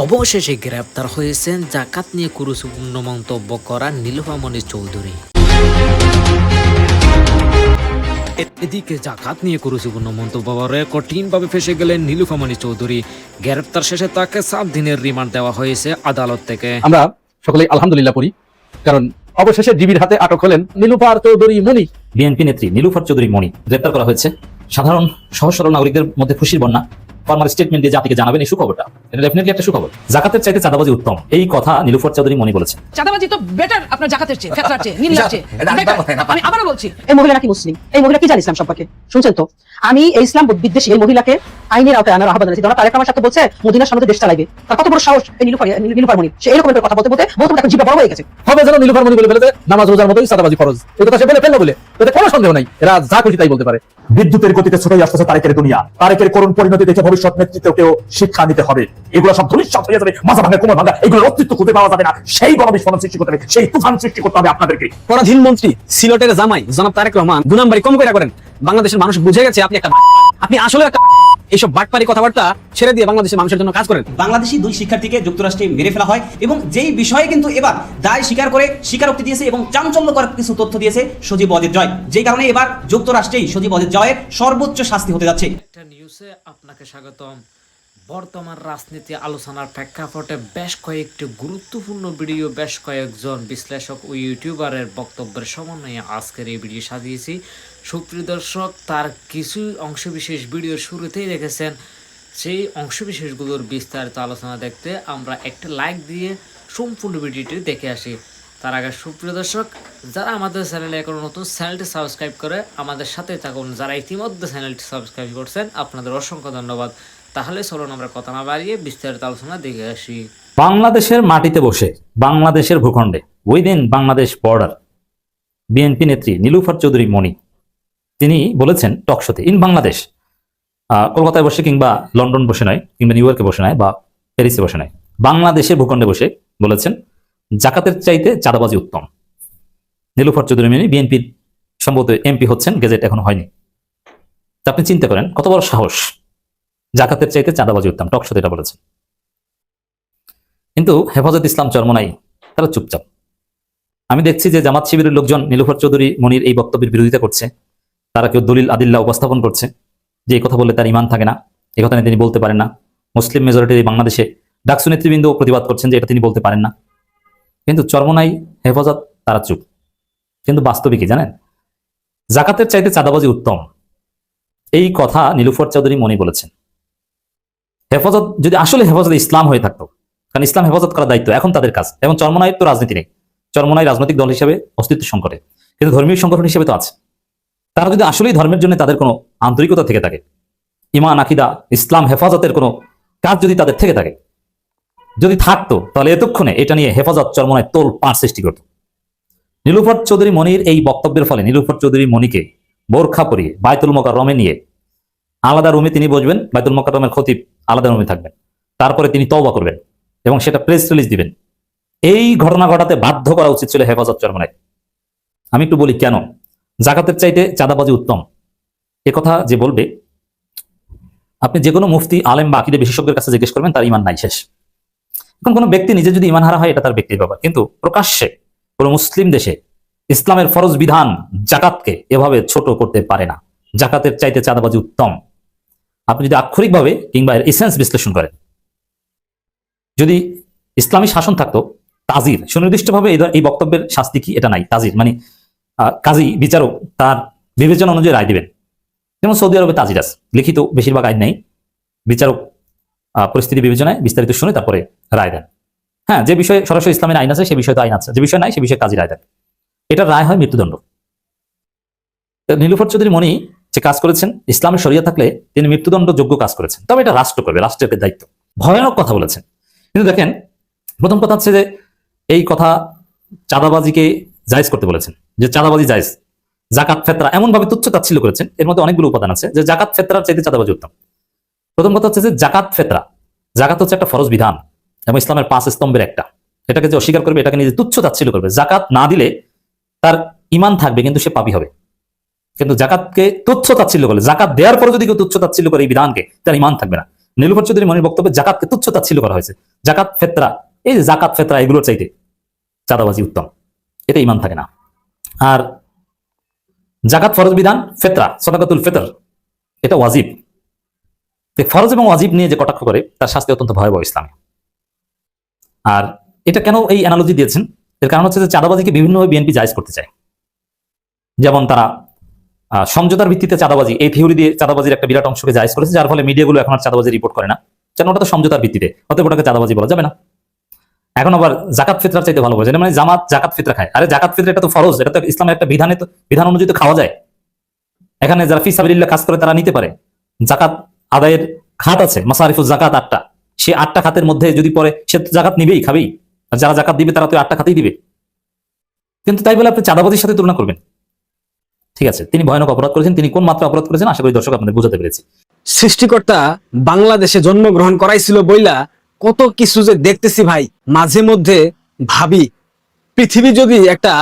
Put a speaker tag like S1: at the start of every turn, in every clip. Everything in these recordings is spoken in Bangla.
S1: অবশেষে গ্রেপ্তার হয়েছেন জাকাত নিয়ে গুরুত্বপূর্ণ মন্তব্য করা নীলুফা মনি চৌধুরী। এদিকে জাকাত নিয়ে গুরুত্বপূর্ণ মন্তব্য করে কঠিনভাবে ফেসে গেলেন নীলুফা মনি চৌধুরী। গ্রেপ্তার শেষে তাকে 7 দিনের রিমান্ড দেওয়া হয়েছে আদালত থেকে।
S2: আমরা সকলেই আলহামদুলিল্লাহ পড়ি, কারণ অবশেষে ডিবির হাতে আটক হলেন নীলুফার চৌধুরী মনি।
S3: বিএনপি নেত্রী নীলুফার চৌধুরী মনি গ্রেপ্তার করা হয়েছে। সাধারণ সহজ সরল নাগরিকদের মধ্যে খুশির বন্যা। ফর্মাল স্টেটমেন্ট দিয়ে জাতিকে জানাবেন এই সুখবরটা। এটা ডেফিনেটলি একটা সুখবর। জাকাতের চাইতে চাঁদাবাজি উত্তম, এই কথা নীলুফার চৌধুরী মনি বলেছেন।
S4: চাঁদাবাজি তো বেটার আপনার জাকাতের চেয়ে, ফেতরার চেয়ে, নীলার চেয়ে better। আমি আবারও বলছি,
S5: এই মহিলা নাকি মুসলিম, এই মহিলা কি জানে ইসলাম সম্পর্কে? শুনছেন তো? আমি এই ইসলাম বিদ্বেষী এই মহিলাকে আইনের আওতায় আনার আহ্বান জানাচ্ছি। তারেক রহমান সাথে বলছে মদিনার সামনে দেশ চালাইবে, তার কত বড় সাহস এই নীলুফার মনি। সে এরকম একটা কথা বলতে বলতে বহুত এখন জিভটা বড় হয়ে গেছে।
S2: হবে যেন নীলুফার মনি বলে ফেলেছে নামাজ রোজার মতোই চাঁদাবাজি ফরজ। এই কথা সে বলে ফেললো বলে এতে কোনো সন্দেহ নাই, এরা যা খুশি তাই বলতে পারে।
S6: বিদ্যুতের গতিতে ছুটেই আসতেছে তারেকের দুনিয়া। তারেকের করুণ পরিণতি দেখে ভবিষ্যৎ নেতৃত্বকেও শিক্ষা নিতে হবে। এগুলো সব ধূলিসাৎ হয়ে যাবে, মাজা ভাঙা, কোমর ভাঙা, এগুলোর অস্তিত্ব খুঁজে পাওয়া যাবে না। সেই গণবিস্ফোরণ সৃষ্টি করতে হবে, সেই তুফান সৃষ্টি করতে হবে আপনাদেরকে।
S7: পরাধীন মন্ত্রী সিলেটের জামাই জনাব তারেক রহমান 2 নাম্বারই কম করে করেন। বাংলাদেশের মানুষ বুঝে গেছে আপনি একটা আপনি আসলে একটা এইসব বাটপারি কথাবার্তা ছেড়ে দিয়ে বাংলাদেশের মানুষের জন্য কাজ করেন।
S8: বাংলাদেশি 2 শিক্ষার্থীকে যুক্তরাষ্ট্রে মেরে ফেলা হয় এবং যেই বিষয়ে কিন্তু এবার দায় স্বীকার করে স্বীকারোক্তি দিয়েছে এবং চাঞ্চল্যকর কিছু তথ্য দিয়েছে সজীব ওয়াজেদ জয়, যেই কারণে এবার যুক্তরাষ্ট্রেই সজীব ওয়াজেদ জয়ের সর্বোচ্চ শাস্তি হতে যাচ্ছে।
S1: একটা নিউজে আপনাকে স্বাগতম। বর্তমান রাজনীতি আলোচনার প্রেক্ষাপটে বেশ কয়েকটি গুরুত্বপূর্ণ ভিডিও, বেশ কয়েকজন বিশ্লেষক ও ইউটিউবারের বক্তব্যের সমন্বয়ে আজকের এই ভিডিও সাজিয়েছি। সুপ্রিয় দর্শক, তার কিছু অংশবিশেষ ভিডিওর শুরুতেই দেখেছেন। সেই অংশবিশেষগুলোর বিস্তারিত আলোচনা দেখতে আমরা একটা লাইক দিয়ে সম্পূর্ণ ভিডিওটি দেখে আসি। তার আগে সুপ্রিয় দর্শক, যারা আমাদের চ্যানেলে এখন নতুন, চ্যানেলটি সাবস্ক্রাইব করে আমাদের সাথে থাকুন। যারা ইতিমধ্যে চ্যানেলটি সাবস্ক্রাইব করছেন আপনাদের অসংখ্য ধন্যবাদ। তাহলে চলুন আমরা কথা না বাড়িয়ে বিস্তারিত আলোচনা দেখে আসি।
S3: বাংলাদেশের মাটিতে বসে, বাংলাদেশের ভূখণ্ডে, উইদিন বাংলাদেশ বর্ডার, বিএনপি নেত্রী নীলুফার চৌধুরী মনি তিনি বলেছেন টকশোতে, ইন বাংলাদেশ, কলকাতায় বসে কিংবা লন্ডন বসে নয়, কিংবা নিউ ইয়র্কে বসে নয়, বা প্যারিসে বসে নয়, বাংলাদেশের ভূখণ্ডে বসে বলেছেন জাকাতের চাইতে চাঁদাবাজি উত্তম। নীলুফার চৌধুরী মনি বিএনপির সম্ভবত এমপি হচ্ছেন, গেজেট এখনো হয়নি। তা আপনি চিন্তা করেন কত বড় সাহস, জাকাতের চাইতে চাঁদাবাজি উত্তম, টকশোতে এটা বলেছেন। কিন্তু হেফাজত ইসলাম চরমনাই তারা চুপচাপ। আমি দেখছি যে জামাত শিবিরের লোকজন নীলুফার চৌধুরী মনির এই বক্তব্যের বিরোধিতা করছে। তারা কেউ দলিল আদিল্লা উপস্থাপন করছে যে এই কথা বললে তার ইমান থাকে না, এই কথা তিনি বলতে পারেন না। মুসলিম মেজরিটির এই বাংলাদেশে ডাকসু নেতৃবৃন্দ প্রতিবাদ করছেন যে এটা তিনি বলতে পারেন না। কিন্তু চরমনাই, হেফাজত তারা চুপ। কিন্তু বাস্তবে কি জানেন, জাকাতের চাইতে চাঁদাবাজি উত্তম, এই কথা নীলুফার চৌধুরী মনি বলেছেন। হেফাজত যদি আসলে হেফাজত ইসলাম হয়ে থাকতো, কারণ ইসলাম হেফাজত করার দায়িত্ব এখন তাদের কাজ, এবং চরমনাইয়ের তো রাজনীতি নেই, চরমনাই রাজনৈতিক দল হিসেবে অস্তিত্ব সংকটে, কিন্তু ধর্মীয় সংগঠন হিসেবে তো আছে। তারা যদি আসলেই ধর্মের জন্য তাদের কোনো আন্তরিকতা থেকে থাকে, ইমান আকিদা ইসলাম হেফাজতের কোনো কাজ যদি তাদের থেকে থাকে, যদি থাকতো, তাহলে এতক্ষণে এটা নিয়ে হেফাজত চরমনায় তোল পাঁচ সৃষ্টি করত। নীলুফার চৌধুরী মনির এই বক্তব্যের ফলে নীলুফার চৌধুরী মনিকে বোরখা পরিয়ে বায়তুল মোকাররমে নিয়ে আলাদা রুমে তিনি বসবেন, বায়তুল মোকাররমের খতিব আলাদা রুমে থাকবেন, তারপরে তিনি তওবা করবেন এবং সেটা প্রেস রিলিজ দিবেন। এই ঘটনা ঘটাতে বাধ্য করা উচিত ছিল হেফাজত চরমনাই। আমি একটু বলি কেন জাকাতের চাইতে চাঁদাবাজি উত্তম। কথা যে বলবে, আপনি যে কোনো মুফতি, আলেম বা আকীদা বিশেষজ্ঞের কাছে জিজ্ঞেস করবেন, তার ইমান নাই, শেষ। এখন কোনো ব্যক্তি নিজে যদি ইমান হারা হয়, এটা তার ব্যক্তির ব্যাপার, কিন্তু প্রকাশ্যে কোনো মুসলিম দেশে ইসলামের ফরজ বিধান জাকাতকে এভাবে ছোট করতে পারে না। জাকাতের চাইতে চাঁদাবাজি উত্তম। আপনি যদি আক্ষরিকভাবে কিংবা এর এসেন্স বিশ্লেষণ করেন, যদি ইসলামী শাসন থাকতো, তাজির সুনির্দিষ্টভাবে এই বক্তব্যের শাস্তি কি এটা নাই। তাজির মানে কাজী, বিচারক তার বিবেচনা অনুযায়ী রায় দিবেন। যেমন সৌদি আরবে তাজির আছে, লিখিত বেশিরভাগ আইন নেই, বিচারক পরিস্থিতি বিবেচনায় বিস্তারিত শুনে তারপরে রায় দেন। হ্যাঁ, যে বিষয়ে সরাসরি ইসলামের আইন আছে সে বিষয়ে তো আইন আছে, যে বিষয় নাই সে বিষয়ে কাজী রায় দেন। এটার রায় হয় মৃত্যুদণ্ড। নীলুফার চৌধুরী মনি যে কাজ করেছেন, ইসলামের শরিয়া থাকলে তিনি মৃত্যুদণ্ড যোগ্য কাজ করেছেন, তবে এটা রাষ্ট্র করবে, রাষ্ট্রের দায়িত্ব। ভয়ানক কথা বলেছেন। কিন্তু দেখেন, প্রথম কথা হচ্ছে যে এই কথা চাঁদাবাজিকে জায়েজ করতে বলেছেন, যে চাঁদাবাজি জায়েজ। জাকাত ফেতরা এমন ভাবে তুচ্ছ তাচ্ছিল্য করেছেন, এর মধ্যে অনেকগুলো উপাদান আছে, যে জাকাত ফেতরার চাইতে চাঁদাবাজি উত্তম। প্রথম কথা হচ্ছে যে জাকাত ফেতরা, জাকাত হচ্ছে একটা ফরজ বিধান এবং ইসলামের 5 স্তম্ভের একটা। এটাকে যে অস্বীকার করবে, এটাকে নিজে তুচ্ছ তাচ্ছিল্য করবে। জাকাত না দিলে তার ইমান থাকবে, কিন্তু সে পাপী হবে। কিন্তু জাকাতকে তুচ্ছ তাচ্ছিল্য করলে, জাকাত দেওয়ার পরে যদি কেউ তুচ্ছ তাচ্ছিল্য করে এই বিধানকে, তার ইমান থাকবে না। নীলুফার চৌধুরী মনির বক্তব্যে জাকাতকে তুচ্ছ তাচ্ছিল্য করা হয়েছে। জাকাত ফেতরা, এই যে জাকাত ফেতরা এগুলোর চাইতে চাঁদাবাজি উত্তম, এতে ইমান থাকে না। আর জাকাত ফরজ বিধান, ফেতরা সদাকাতুল ফিতর এটা ওয়াজিব। ফরজ এবং ওয়াজিব নিয়ে যে কটাক্ষ করে তার শাস্তি অত্যন্ত ভয়াবহ ইসলামে। আর এটা কেন এই অ্যানালজি দিয়েছেন, এর কারণ হচ্ছে যে চাঁদাবাজিকে বিভিন্নভাবে বিএনপি জায়েজ করতে চায়। যেমন তারা সমঝোতার ভিত্তিতে চাঁদাবাজি, এই থিওরি দিয়ে চাঁদাবাজির একটা বিরাট অংশকে জায়েজ করেছে, যার ফলে মিডিয়াগুলো এখন আর চাঁদাবাজি রিপোর্ট করে না, কেন ওটা তো সমঝোতার ভিত্তিতে, অতএব ওটাকে চাঁদাবাজি বলা যাবে না। এখন আবার জাকাত ফিতরার চাইতে ভালো বলছে, মানে জামাত জাকাত ফিতরা খায়। আরে জাকাত ফিতরা এটা তো ফরজ, এটা তো ইসলামের একটা বিধানে, তো বিধান অনুযায়ী তো খাওয়া যায়। এখানে যারা ফি সাবিলিল্লাহ কাজ করে তারা নিতে পারে। জাকাত আদায়ের খাত আছে, মাসারিফুজ জাকাত 8টা, সে 8টা খাতের মধ্যে যদি পরে সে জাকাত নিবেই, খাবেই। আর যারা জাকাত দিবে তারা তো 8টা খাতেই দিবে। কিন্তু তাই বলে আপনি চাঁদাবাজির সাথে তুলনা করবেন? ঠিক আছে, তিনি ভয়ানক অপরাধ করেছেন, তিনি কোন মাত্রা অপরাধ করেছেন আশা করি দর্শক আপনাদের বোঝাতে পেরেছি।
S7: সৃষ্টিকর্তা বাংলাদেশে জন্মগ্রহণ করাইছিল বইলা কত কিছু যে দেখতেছি ভাই, মাঝে মধ্যে ভাবি পৃথিবী যদি একটা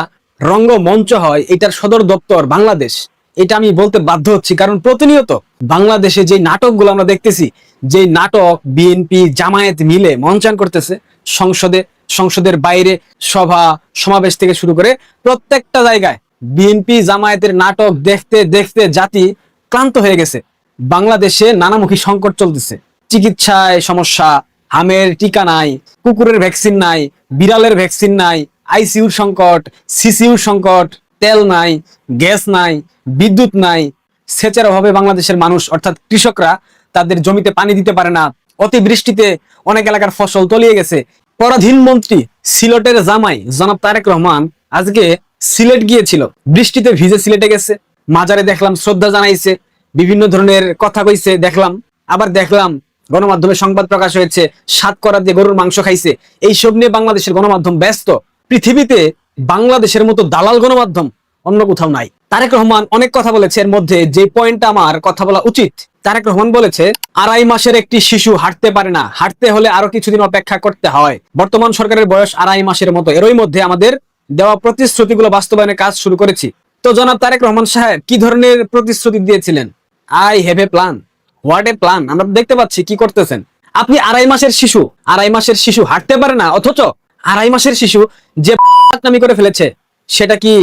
S7: রঙ্গমঞ্চ হয়, এটার সদর দপ্তর বাংলাদেশ, এটা আমি বলতে বাধ্য হচ্ছি। কারণ প্রতিনিয়ত বাংলাদেশে যে নাটকগুলো আমরা দেখতেছি, যে নাটক বিএনপি জামায়াত মিলে মঞ্চায়ন করতেছে সংসদের বাইরে, সভা সমাবেশ থেকে শুরু করে প্রত্যেকটা জায়গায় বিএনপি জামায়াতের নাটক দেখতে দেখতে জাতি ক্লান্ত হয়ে গেছে। বাংলাদেশে নানামুখী সংকট চলতেছে, চিকিৎসায় সমস্যা, হামের টিকা নাই, কুকুরের ভ্যাকসিন নাই, বিড়ালের ভ্যাকসিন নাই, আইসিইউর সংকট, সিসিইউর সংকট, তেল নাই, গ্যাস নাই, বিদ্যুৎ নাই, সেচের অভাবে বাংলাদেশের মানুষ অর্থাৎ কৃষকরা তাদের জমিতে পানি দিতে পারে না, অতিবৃষ্টিতে অনেক এলাকার ফসল তলিয়ে গেছে। পরাধীন মন্ত্রী সিলেটের জামাই জনাব তারেক রহমান আজকে সিলেট গিয়েছিল, বৃষ্টিতে ভিজে সিলেটে গেছে, মাজারে দেখলাম শ্রদ্ধা জানাইছে, বিভিন্ন ধরনের কথা কইছে দেখলাম, আবার দেখলাম গণমাধ্যমে সংবাদ প্রকাশ হয়েছে 7 করা দিয়ে গরুর মাংস খাইছে। এইসব নিয়ে বাংলাদেশের গণমাধ্যম ব্যস্ত। পৃথিবীতে বাংলাদেশের মতো দালাল গণমাধ্যম অন্য কোথাও নাই। তারেক রহমান অনেক কথা বলেছে, এর মধ্যে যে পয়েন্টটা আমার কথা বলা উচিত, তারেক রহমান বলেছে 2.5 মাসের একটি শিশু হাঁটতে পারে না, হাঁটতে হলে আরো কিছুদিন অপেক্ষা করতে হয়। বর্তমান সরকারের বয়স 2.5 মাসের মতো, এরই মধ্যে আমাদের দেওয়া প্রতিশ্রুতিগুলো বাস্তবায়নের কাজ শুরু করেছি। তো জনাব তারেক রহমান সাহেব কি ধরনের প্রতিশ্রুতি দিয়েছিলেন? I have a plan. What a plan? আমরা দেখতে পাচ্ছি কি করতেছেন আপনি। 2.5 মাসের শিশু হাঁটতে পারে না, অথচ 2.5 মাসের শিশু যে নামি করে ফেলেছে সেটা কি